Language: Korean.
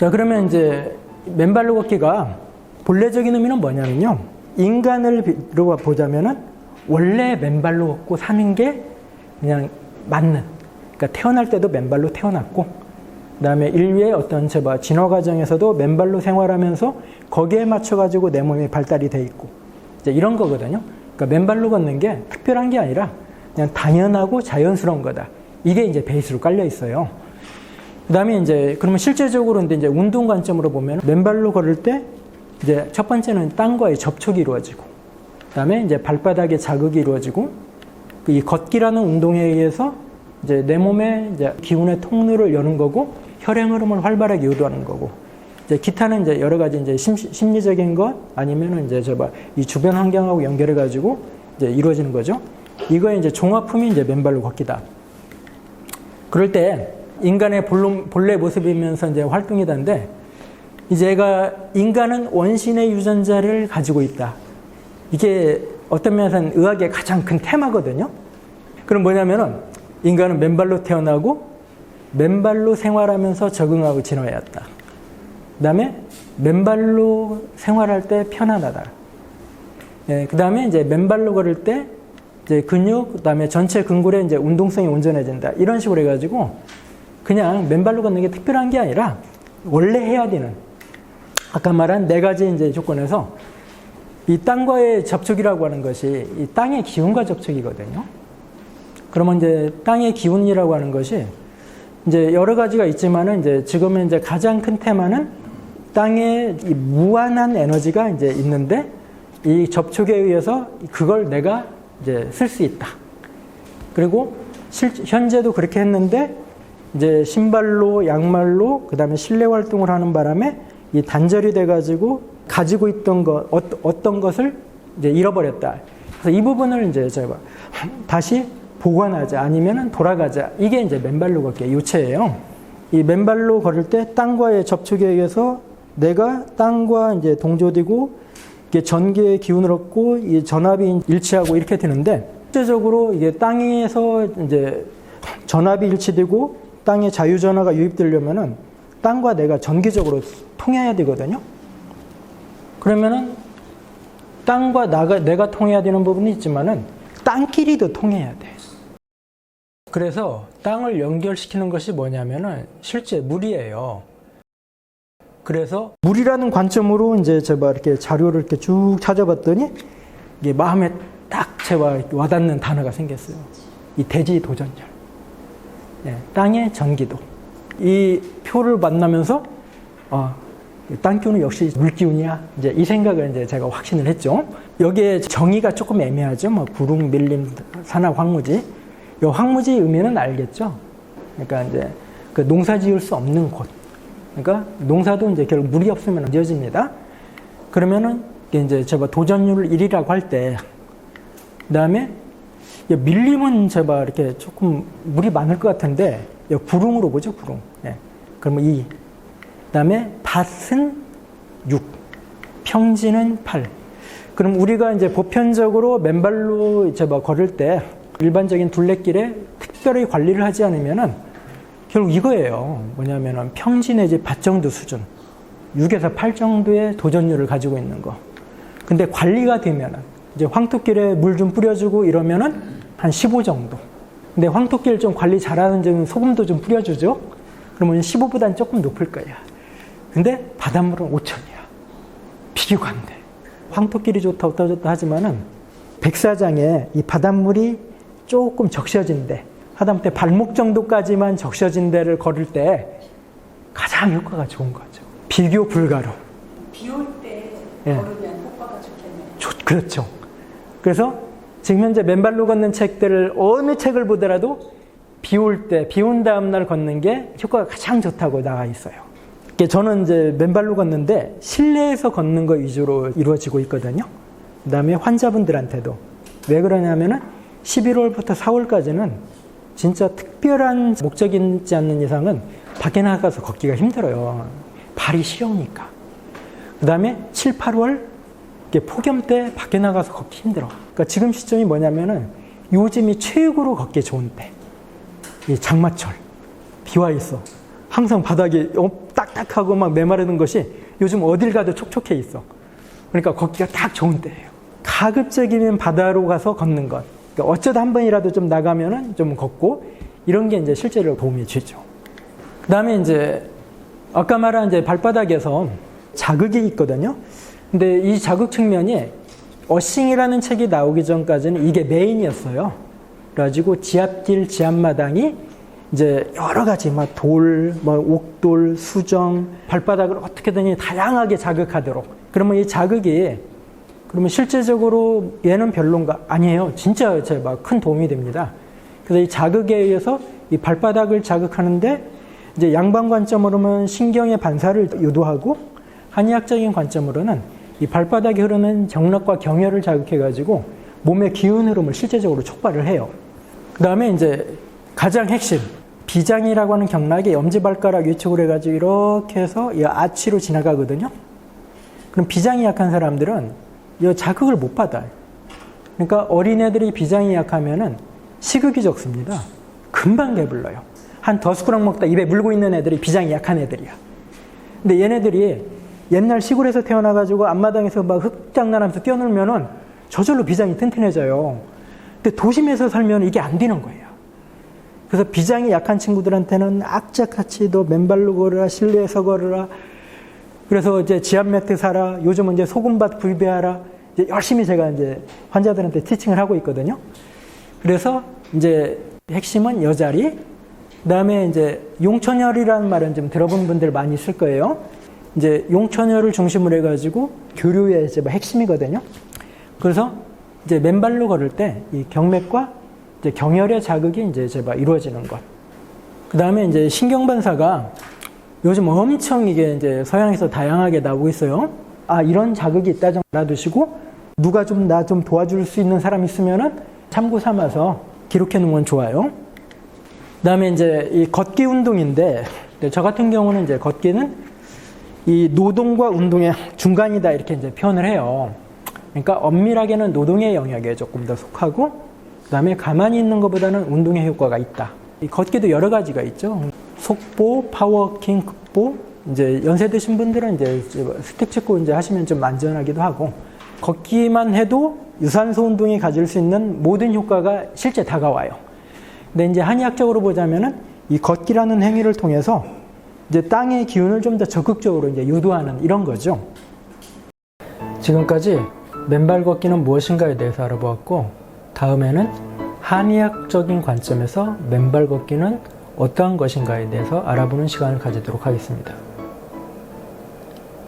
자, 그러면 이제 맨발로 걷기가 본래적인 의미는 뭐냐면요. 인간을 보자면은 원래 맨발로 걷고 사는 게 그냥 맞는. 그러니까 태어날 때도 맨발로 태어났고, 그 다음에 인류의 어떤 진화 과정에서도 맨발로 생활하면서 거기에 맞춰가지고 내 몸이 발달이 돼 있고, 이제 이런 거거든요. 그러니까 맨발로 걷는 게 특별한 게 아니라 그냥 당연하고 자연스러운 거다. 이게 이제 베이스로 깔려 있어요. 그 다음에 이제, 그러면 실제적으로 이제 운동 관점으로 보면 맨발로 걸을 때 이제 첫 번째는 땅과의 접촉이 이루어지고, 그 다음에 이제 발바닥에 자극이 이루어지고, 이 걷기라는 운동에 의해서 이제 내 몸에 이제 기운의 통로를 여는 거고, 혈행 흐름을 활발하게 유도하는 거고, 이제 기타는 이제 여러 가지 이제 심리적인 것 아니면은 이제 이 주변 환경하고 연결해가지고 이제 이루어지는 거죠. 이거의 이제 종합품이 이제 맨발로 걷기다. 그럴 때 인간의 본래 모습이면서 이제 활동이다인데, 이제 인간은 원신의 유전자를 가지고 있다. 이게 어떤 면에서는 의학의 가장 큰 테마거든요. 그럼 뭐냐면은 인간은 맨발로 태어나고 맨발로 생활하면서 적응하고 진화해왔다. 그 다음에 맨발로 생활할 때 편안하다. 예, 그 다음에 이제 맨발로 걸을 때 이제 근육, 그 다음에 전체 근골의 이제 운동성이 온전해진다. 이런 식으로 해가지고 그냥 맨발로 걷는 게 특별한 게 아니라 원래 해야 되는, 아까 말한 4가지 이제 조건에서 이 땅과의 접촉이라고 하는 것이 이 땅의 기운과 접촉이거든요. 그러면 이제 땅의 기운이라고 하는 것이 이제 여러 가지가 있지만은 이제 지금은 이제 가장 큰 테마는 땅에 이 무한한 에너지가 이제 있는데 이 접촉에 의해서 그걸 내가 이제 쓸 수 있다. 그리고 현재도 그렇게 했는데 이제 신발로, 양말로, 그 다음에 실내 활동을 하는 바람에 이 단절이 돼가지고 가지고 있던 것, 어떤 것을 이제 잃어버렸다. 그래서 이 부분을 이제 제가 다시 복원하자, 아니면은 돌아가자. 이게 이제 맨발로 걷기의 요체예요. 이 맨발로 걸을 때 땅과의 접촉에 의해서 내가 땅과 이제 동조되고 이게 전기의 기운을 얻고 이 전압이 일치하고 이렇게 되는데, 실제적으로 이게 땅에서 이제 전압이 일치되고 땅에 자유전화가 유입되려면은 땅과 내가 전기적으로 통해야 되거든요. 그러면은 땅과 내가 통해야 되는 부분이 있지만은 땅끼리도 통해야 돼. 그래서 땅을 연결시키는 것이 뭐냐면은 실제 물이에요. 그래서 물이라는 관점으로 이제 제가 이렇게 자료를 이렇게 쭉 찾아봤더니 이게 마음에 딱 제가 와닿는 단어가 생겼어요. 이 대지도전열. 네, 땅의 전기도. 이 표를 만나면서 땅 기운은 역시 물 기운이야. 이제 이 생각을 이제 제가 확신을 했죠. 여기에 정의가 조금 애매하죠. 뭐 구릉, 밀림, 산악, 황무지. 이 황무지 의미는 알겠죠. 그러니까 이제 그 농사 지을 수 없는 곳. 그러니까 농사도 이제 결국 물이 없으면 안 지어집니다. 그러면은 이제 제가 도전율 1이라고 할 때, 그 다음에 밀림은 제가 이렇게 조금 물이 많을 것 같은데, 구릉으로 보죠, 구릉. 예. 그러면 2. 그 다음에 밭은 6. 평지는 8. 그럼 우리가 이제 보편적으로 맨발로 제가 걸을 때 일반적인 둘레길에 특별히 관리를 하지 않으면은 결국 이거예요. 뭐냐면은 평지 내지 밭 정도 수준. 6에서 8 정도의 도전율을 가지고 있는 거. 근데 관리가 되면은 이제 황토길에 물 좀 뿌려주고 이러면은 한 15 정도. 근데 황토길 좀 관리 잘하는 점은 소금도 좀 뿌려주죠. 그러면 15보다는 조금 높을 거야. 근데 바닷물은 5천이야. 비교가 안 돼. 황토길이 좋다 어떠졌다 하지만은 백사장에 이 바닷물이 조금 적셔진 데, 하다못해 발목 정도까지만 적셔진 데를 걸을 때 가장 효과가 좋은 거죠. 비교 불가로. 비 올 때 걸으면 효과가 좋겠네요. 그렇죠. 그래서 지금 현재 맨발로 걷는 책들을 어느 책을 보더라도 비 올 때, 비 온 다음 날 걷는 게 효과가 가장 좋다고 나와 있어요. 저는 이제 맨발로 걷는데 실내에서 걷는 거 위주로 이루어지고 있거든요. 그 다음에 환자분들한테도. 왜 그러냐면은 11월부터 4월까지는 진짜 특별한 목적이 있지 않는 이상은 밖에 나가서 걷기가 힘들어요. 발이 시려우니까. 그 다음에 7, 8월 폭염 때 밖에 나가서 걷기 힘들어. 그러니까 지금 시점이 뭐냐면은 요즘이 최고로 걷기 좋은 때. 이 장마철. 비와 있어. 항상 바닥이 쫙 하고 막 메마르는 것이 요즘 어딜 가도 촉촉해 있어. 그러니까 걷기가 딱 좋은 때예요. 가급적이면 바다로 가서 걷는 것. 그러니까 어쩌다 한 번이라도 좀 나가면은 좀 걷고 이런 게 이제 실제로 도움이 되죠. 그 다음에 이제 아까 말한 이제 발바닥에서 자극이 있거든요. 근데 이 자극 측면이 어싱이라는 책이 나오기 전까지는 이게 메인이었어요. 그래가지고 지압길, 지압마당이 이제 여러 가지 막 돌, 뭐 옥돌, 수정, 발바닥을 어떻게든 다양하게 자극하도록. 그러면 이 자극이 그러면 실제적으로 얘는 별론가? 아니에요. 진짜 막 큰 도움이 됩니다. 그래서 이 자극에 의해서 이 발바닥을 자극하는데 이제 양방 관점으로는 신경의 반사를 유도하고 한의학적인 관점으로는 이 발바닥에 흐르는 정맥과 경혈을 자극해가지고 몸의 기운 흐름을 실제적으로 촉발을 해요. 그 다음에 이제 가장 핵심, 비장이라고 하는 경락이 엄지발가락 위쪽으로 해가지고 이렇게 해서 이 아치로 지나가거든요. 그럼 비장이 약한 사람들은 이 자극을 못 받아요. 그러니까 어린애들이 비장이 약하면은 식욕이 적습니다. 금방 배불러요. 한 2숟가락 먹다 입에 물고 있는 애들이 비장이 약한 애들이야. 근데 얘네들이 옛날 시골에서 태어나가지고 앞마당에서 막 흙장난하면서 뛰어놀면은 저절로 비장이 튼튼해져요. 근데 도심에서 살면 이게 안 되는 거예요. 그래서 비장이 약한 친구들한테는 악착같이 너 맨발로 걸으라, 실내에서 걸으라. 그래서 이제 지압 매트 사라. 요즘은 이제 소금밭 구입해라. 이제 열심히 제가 이제 환자들한테 티칭을 하고 있거든요. 그래서 이제 핵심은 여자리. 그다음에 이제 용천혈이라는 말은 좀 들어본 분들 많이 있을 거예요. 이제 용천혈을 중심으로 해가지고 교류의 이제 핵심이거든요. 그래서 이제 맨발로 걸을 때 이 경맥과 이제 경혈의 자극이 이제 제가 이루어지는 것. 그 다음에 이제 신경반사가 요즘 엄청 이게 이제 서양에서 다양하게 나오고 있어요. 아, 이런 자극이 있다 좀 알아두시고 누가 좀 나 좀 도와줄 수 있는 사람 있으면은 참고 삼아서 기록해 놓으면 좋아요. 그 다음에 이제 이 걷기 운동인데 저 같은 경우는 이제 걷기는 이 노동과 운동의 중간이다 이렇게 이제 표현을 해요. 그러니까 엄밀하게는 노동의 영역에 조금 더 속하고 그 다음에 가만히 있는 것보다는 운동의 효과가 있다. 이 걷기도 여러 가지가 있죠. 속보, 파워워킹, 극보. 이제 연세 드신 분들은 이제 스틱 찍고 이제 하시면 좀 안전하기도 하고 걷기만 해도 유산소 운동이 가질 수 있는 모든 효과가 실제 다가와요. 근데 이제 한의학적으로 보자면은 이 걷기라는 행위를 통해서 이제 땅의 기운을 좀 더 적극적으로 이제 유도하는 이런 거죠. 지금까지 맨발 걷기는 무엇인가에 대해서 알아보았고, 다음에는 한의학적인 관점에서 맨발 걷기는 어떠한 것인가에 대해서 알아보는 시간을 가지도록 하겠습니다.